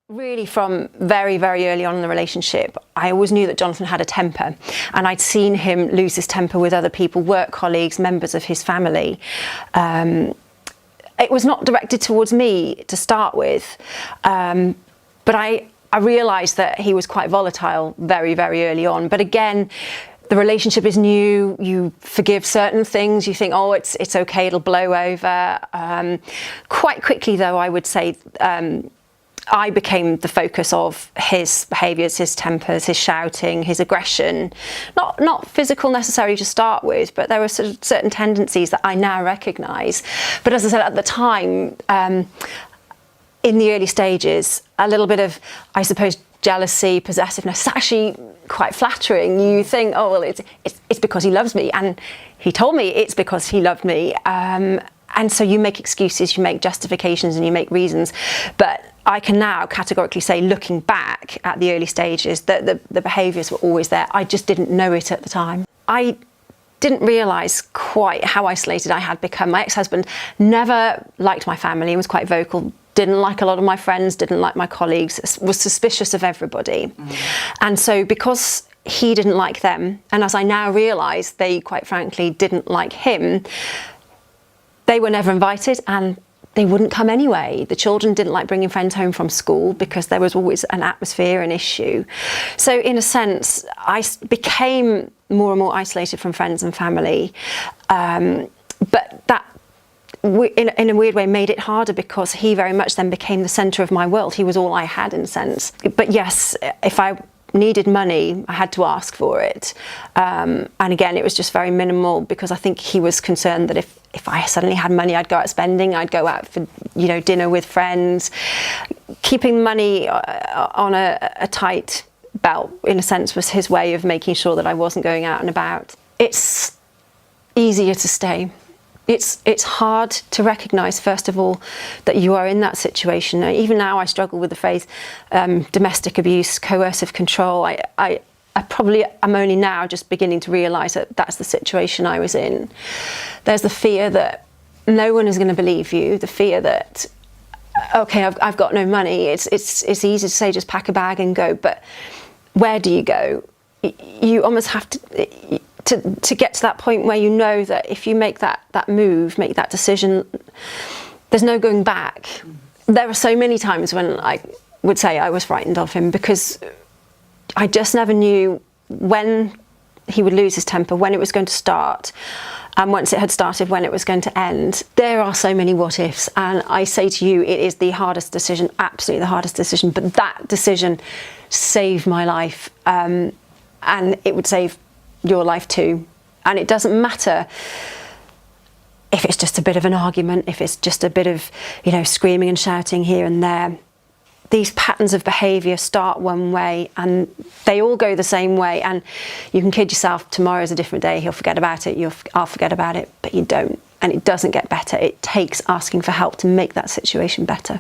Really, from very, very early on in the relationship, I always knew that Jonathan had a temper, and I'd seen him lose his temper with other people, work colleagues, members of his family. It was not directed towards me to start with, but I realised that he was quite volatile very, very early on. But again, the relationship is new, you forgive certain things, you think, oh, it's okay, it'll blow over. Quite quickly, though, I would say, I became the focus of his behaviours, his tempers, his shouting, his aggression. Not physical necessarily to start with, but there were sort of certain tendencies that I now recognise. But as I said, at the time, in the early stages, a little bit of, I suppose, jealousy, possessiveness is actually quite flattering. You think, oh, well, it's because he loves me, and he told me it's because he loved me. And so you make excuses, you make justifications, and you make reasons. But I can now categorically say, looking back at the early stages, that the behaviours were always there. I just didn't know it at the time. I didn't realise quite how isolated I had become. My ex-husband never liked my family and was quite vocal, didn't like a lot of my friends, didn't like my colleagues, was suspicious of everybody. And so because he didn't like them, and as I now realise, they quite frankly didn't like him, they were never invited and they wouldn't come anyway. The children didn't like bringing friends home from school because there was always an atmosphere, an issue. So in a sense, I became more and more isolated from friends and family. But that, in a weird way, made it harder because he very much then became the centre of my world. He was all I had, in a sense. But yes, if I needed money, I had to ask for it. And again, it was just very minimal because I think he was concerned that if I suddenly had money, I'd go out spending, I'd go out for, dinner with friends. Keeping money on a tight belt, in a sense, was his way of making sure that I wasn't going out and about. It's easier to stay. It's hard to recognise, first of all, that you are in that situation. Even now I struggle with the phrase domestic abuse, coercive control. I probably am only now just beginning to realise that that's the situation I was in. There's the fear that no one is going to believe you, the fear that, okay, I've got no money. It's easy to say just pack a bag and go, but where do you go? You almost have to get to that point where you know that if you make that move, make that decision, there's no going back. There are so many times when I would say I was frightened of him because I just never knew when he would lose his temper, when it was going to start, and once it had started, when it was going to end. There are so many what ifs, and I say to you, it is the hardest decision, absolutely the hardest decision, but that decision saved my life, and it would save your life too. And it doesn't matter if it's just a bit of an argument, if it's just a bit of, screaming and shouting here and there. These patterns of behaviour start one way and they all go the same way, and you can kid yourself, tomorrow's a different day, he'll forget about it, I'll forget about it, but you don't, and it doesn't get better. It takes asking for help to make that situation better.